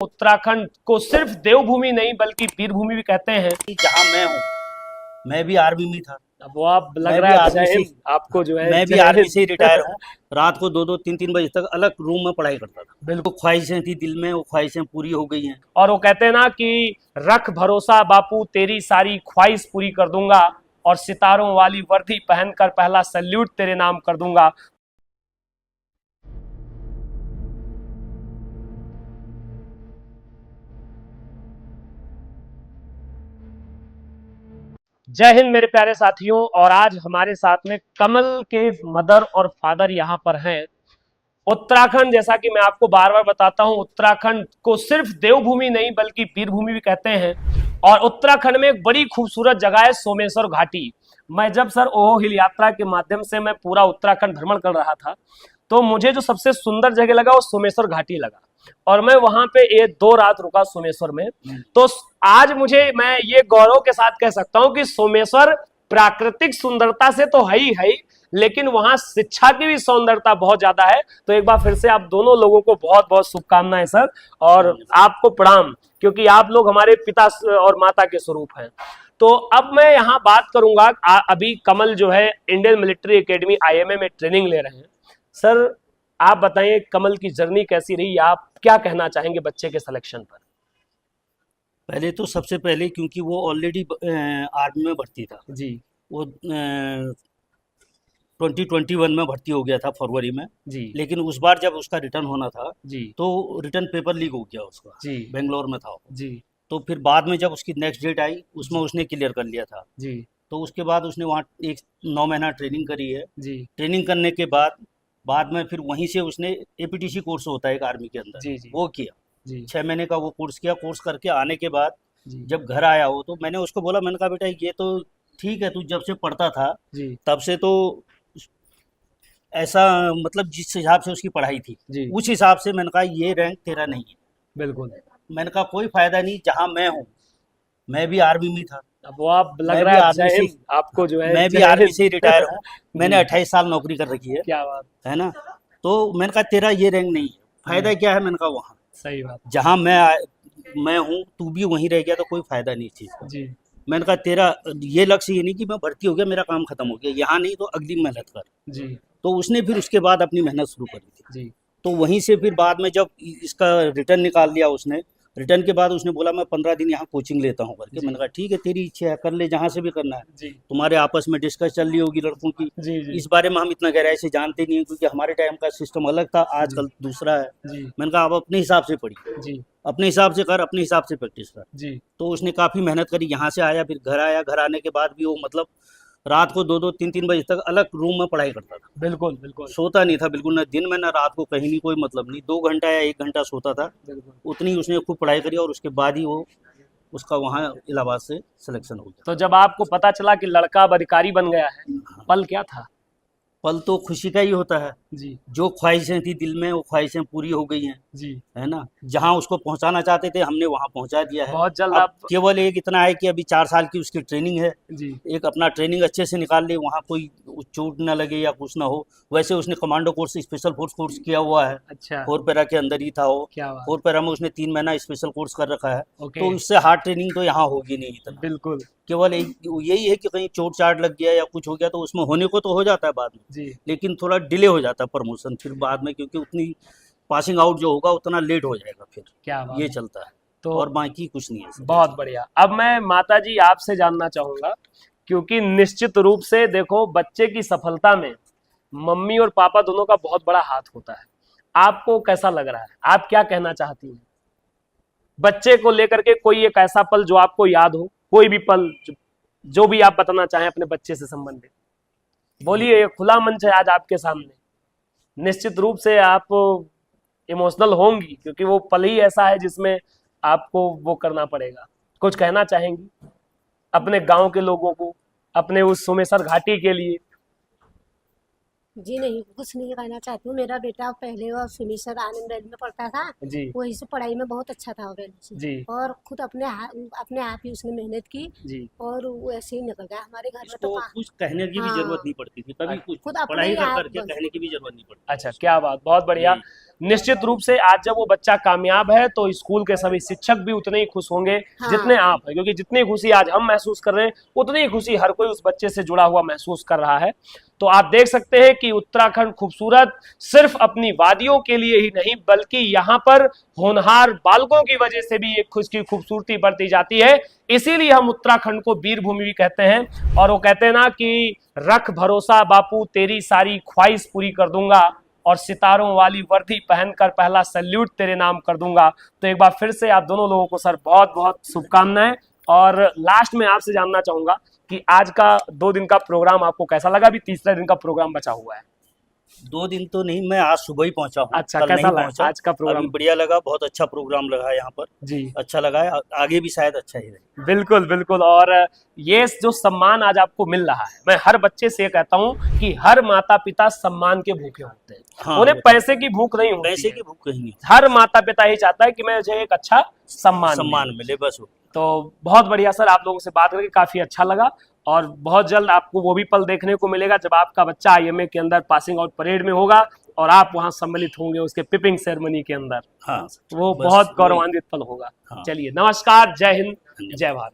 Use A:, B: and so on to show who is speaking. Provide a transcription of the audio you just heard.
A: उत्तराखंड को सिर्फ देवभूमि नहीं बल्कि वीरभूमि भी कहते हैं।
B: जहाँ मैं हूँ, मैं भी आर्मी में था।
A: अब वो आप लग
B: मैं
A: रहा
B: भी
A: है
B: आर्मी
A: जय
B: से
A: हिंद, आपको जो है
B: मैं भी
A: जय
B: आर्मी
A: हिंद।
B: से ही रिटायर हूँ। रात को 2-2 3-3 बजे तक अलग रूम में पढ़ाई करता था।
A: बिल्कुल।
B: वो ख्वाहिशें थी दिल में, वो ख्वाहिशें पूरी हो गई हैं।
A: और वो कहते हैं ना कि रख भरोसा बापू, तेरी सारी ख्वाहिश पूरी कर दूंगा, और सितारों वाली वर्दी पहनकर पहला सैल्यूट तेरे नाम कर दूंगा। जय हिंद मेरे प्यारे साथियों। और आज हमारे साथ में कमल के मदर और फादर यहाँ पर हैं। उत्तराखंड, जैसा कि मैं आपको बार बार बताता हूं, उत्तराखंड को सिर्फ देवभूमि नहीं बल्कि वीरभूमि भी कहते हैं। और उत्तराखंड में एक बड़ी खूबसूरत जगह है सोमेश्वर घाटी। मैं जब सर ओहो हिल यात्रा के माध्यम से मैं पूरा उत्तराखंड भ्रमण कर रहा था, तो मुझे जो सबसे सुंदर जगह लगा वो सोमेश्वर घाटी लगा, और मैं वहां पे 2 रात रुका सोमेश्वर में। तो आज मैं ये गौरव के साथ कह सकता हूं कि सोमेश्वर प्राकृतिक सुंदरता से तो है ही, लेकिन वहां शिक्षा की भी सौंदर्यता बहुत ज्यादा है। तो एक बार फिर से आप दोनों लोगों को बहुत बहुत शुभकामनाएं सर, और आपको प्रणाम, क्योंकि आप लोग हमारे पिता और माता के स्वरूप हैं। तो अब मैं यहाँ बात करूंगा, अभी कमल जो है इंडियन मिलिट्री एकेडमी IMA में ट्रेनिंग ले रहे हैं। सर आप बताइए कमल की जर्नी कैसी रही, आप क्या कहना चाहेंगे बच्चे के सिलेक्शन पर?
B: पहले तो सबसे पहले क्योंकि वो ऑलरेडी आर्मी में भर्ती था।
A: जी
B: वो 2021 में भर्ती हो गया था फरवरी में।
A: जी
B: लेकिन उस बार जब उसका रिटर्न होना था
A: जी
B: तो रिटर्न पेपर लीक हो गया उसका।
A: जी
B: बेंगलोर में था वो।
A: जी
B: तो फिर बाद में जब उसकी नेक्स्ट डेट आई उसमें उसने क्लियर कर लिया था।
A: जी
B: तो उसके बाद उसने वहाँ एक 9 महीना ट्रेनिंग करी है।
A: जी
B: ट्रेनिंग करने के बाद में फिर वहीं से उसने APTC कोर्स होता है एक आर्मी के अंदर,
A: जी जी
B: वो किया।
A: जी
B: 6 महीने का वो कोर्स किया। कोर्स करके आने के बाद
A: जी
B: जब घर आया हो तो मैंने उसको बोला, मैंने कहा बेटा ये तो ठीक है, तू जब से पढ़ता था
A: जी
B: तब से तो ऐसा, मतलब जिस हिसाब से उसकी पढ़ाई थी
A: जी
B: उस हिसाब से मैंने कहा ये रैंक तेरा नहीं है।
A: बिल्कुल।
B: मैंने कहा कोई फायदा नहीं, जहाँ मैं हूँ, मैं भी आर्मी में था।
A: अब वो आप लग
B: मैं
A: रहा
B: भी
A: है
B: आर्मी
A: जय
B: से
A: हिंद, आपको जो है
B: मैं भी
A: जय
B: आर्मी
A: हिंद।
B: से ही रिटायर हूँ। मैंने
A: जी
B: 28 साल नौकरी कर रखी
A: क्या बात,
B: है ना। तो मैंने कहा तेरा ये रैंक नहीं है, फायदा क्या है। मैंने कहा वहाँ
A: सही बात।
B: जहाँ मैं हूँ तू भी वहीं रह गया तो कोई फायदा नहीं इस चीज़ का।
A: जी
B: मैंने कहा तेरा ये लक्ष्य ये नहीं कि मैं भर्ती हो गया मेरा काम खत्म हो गया, यहाँ नहीं तो अगली मेहनत कर।
A: जी
B: तो उसने फिर उसके बाद अपनी मेहनत शुरू करी थी।
A: जी
B: तो वहीं से फिर बाद में जब इसका रिटर्न निकाल लिया उसने, रिटर्न के बाद उसने बोला मैं 15 दिन यहाँ कोचिंग लेता हूँ करके।
A: जी
B: मैंने कहा ठीक है तेरी इच्छा है, कर ले जहाँ से भी करना है।
A: जी
B: तुम्हारे आपस में डिस्कस चल रही होगी लड़कों की,
A: जी जी
B: इस बारे में हम इतना गहराई से जानते नहीं हैं क्योंकि हमारे टाइम का सिस्टम अलग था, आजकल दूसरा है।
A: जी
B: मैंने कहा आप अपने हिसाब से पढ़िए,
A: जी
B: अपने हिसाब से कर, अपने हिसाब से प्रैक्टिस कर।
A: जी
B: तो उसने काफ़ी मेहनत करी, यहाँ से आया, फिर घर आया। घर आने के बाद भी वो मतलब रात को 2-2 3-3 बजे तक अलग रूम में पढ़ाई करता था।
A: बिल्कुल बिल्कुल
B: सोता नहीं था बिल्कुल, ना दिन में ना रात को, कहीं नहीं, कोई मतलब नहीं। 2 घंटा या 1 घंटा सोता था,
A: बिल्कुल।
B: उतनी उसने खूब पढ़ाई करी और उसके बाद ही वो उसका वहाँ इलाहाबाद से सिलेक्शन हो गया।
A: तो जब आपको पता चला कि लड़का अब अधिकारी बन गया है, पल क्या था?
B: पल तो खुशी का ही होता है।
A: जी
B: जो ख्वाहिशें थी दिल में वो ख्वाहिशें पूरी हो गई हैं,
A: जी
B: है ना। जहाँ उसको पहुँचाना चाहते थे हमने वहाँ पहुँचा दिया है।
A: बहुत जल्द
B: अब
A: आप।
B: केवल एक इतना है कि अभी 4 साल की उसकी ट्रेनिंग है।
A: जी
B: एक अपना ट्रेनिंग अच्छे से निकाल ले, वहाँ कोई चोट ना लगे या कुछ ना हो। वैसे उसने commando course, special force course किया हुआ है।
A: अच्छा,
B: 4 पैरा के अंदर ही था वो।
A: क्या बात।
B: 4 पैरा में उसने 3 महीना स्पेशल कोर्स कर रखा है।
A: ओके,
B: तो उससे हार्ड ट्रेनिंग तो यहाँ होगी नहीं इतना।
A: बिल्कुल।
B: केवल एक यही है कि कहीं चोट चाट लग गया या कुछ हो गया तो उसमें होने को तो हो जाता है बाद में,
A: जी
B: लेकिन थोड़ा डिले हो जाता है प्रमोशन फिर बाद में, क्योंकि उतनी पासिंग आउट जो होगा उतना लेट हो जाएगा फिर।
A: क्या बात
B: ये
A: है।
B: चलता है
A: तो
B: और बाकी कुछ नहीं है सर।
A: बहुत बढ़िया। अब मैं माता जी आपसे जानना चाहूंगा, क्योंकि निश्चित रूप से देखो बच्चे की सफलता में मम्मी और पापा दोनों का बहुत बड़ा हाथ होता है। आपको कैसा लग रहा है, आप क्या कहना चाहती हैं बच्चे को लेकर के? कोई एक ऐसा पल जो आपको याद हो, कोई भी पल जो भी आप बताना चाहें अपने बच्चे से संबंधित, बोलिए। ये खुला मंच है आज आपके सामने। निश्चित रूप से आप इमोशनल होंगी, क्योंकि वो पल ही ऐसा है जिसमें आपको वो करना पड़ेगा। कुछ कहना चाहेंगी अपने गांव के लोगों को, अपने उस सोमेश्वर घाटी के लिए?
C: जी नहीं, कुछ नहीं कहना चाहती हूँ। मेरा बेटा पहले वो सुमेश्वर आनंद वैली में पढ़ता था,
A: जी
C: वहीं से पढ़ाई में बहुत अच्छा था वो पहले से।
A: जी
C: और खुद अपने आप ही उसने मेहनत की
A: जी
C: और वो ऐसे ही निकल गया। हमारे घर में तो
B: इसको कुछ कहने की भी
C: हाँ,
B: जरूरत नहीं पड़ती थी कभी, कुछ
C: खुद अपने
B: पढ़ाई
C: ही
B: कर
C: आप
B: करके
C: बस।
B: कहने की भी जरूरत नहीं पड़ती।
A: अच्छा, क्या बात, बहुत बढ़िया। निश्चित रूप से आज जब वो बच्चा कामयाब है तो स्कूल के सभी शिक्षक भी उतने ही खुश होंगे
C: हाँ।
A: जितने आप हैं, क्योंकि जितनी खुशी आज हम महसूस कर रहे हैं उतनी ही खुशी हर कोई उस बच्चे से जुड़ा हुआ महसूस कर रहा है। तो आप देख सकते हैं कि उत्तराखंड खूबसूरत सिर्फ अपनी वादियों के लिए ही नहीं बल्कि यहाँ पर होनहार बालकों की वजह से भी एक खुश की खूबसूरती बढ़ती जाती है। इसीलिए हम उत्तराखंड को वीर भूमि भी कहते हैं। और वो कहते हैं ना कि रख भरोसा बापू तेरी सारी ख्वाहिश पूरी कर दूंगा और सितारों वाली वर्दी पहनकर पहला सैल्यूट तेरे नाम कर दूंगा। तो एक बार फिर से आप दोनों लोगों को सर बहुत बहुत शुभकामनाएं। और लास्ट में आपसे जानना चाहूंगा कि आज का 2 दिन का प्रोग्राम आपको कैसा लगा? अभी तीसरे दिन का प्रोग्राम बचा हुआ है।
B: 2 दिन तो नहीं, मैं आज सुबह ही पहुंचा हूँ।
A: अच्छा,
B: कल
A: कैसा
B: नहीं
A: लगा
B: पहुंचा।
A: आज का प्रोग्राम?
B: अभी बढ़िया लगा, बहुत अच्छा प्रोग्राम लगा यहाँ पर,
A: जी
B: अच्छा लगा है, आगे भी शायद अच्छा ही रहे।
A: बिल्कुल बिल्कुल। और ये जो सम्मान आज आपको मिल रहा है, मैं हर बच्चे से कहता हूँ कि हर माता पिता सम्मान के भूखे होते हैं।
B: हाँ,
A: उन्हें
B: वो तो
A: पैसे की भूख नहीं होती
B: पैसे
A: है।
B: की भूख कहीं नहीं,
A: हर माता पिता ही चाहता है कि मुझे एक अच्छा सम्मान मिले।
B: मिले बस वो।
A: तो बहुत बढ़िया सर, आप लोगों से बात करके काफी अच्छा लगा। और बहुत जल्द आपको वो भी पल देखने को मिलेगा जब आपका बच्चा आईएमए के अंदर पासिंग आउट परेड में होगा और आप वहां सम्मिलित होंगे उसके पिपिंग सेरेमनी के अंदर।
B: हाँ,
A: वो
B: बस
A: बहुत
B: वही।
A: गौरवान्वित पल होगा।
B: हाँ।
A: चलिए, नमस्कार, जय हिंद, जय भारत।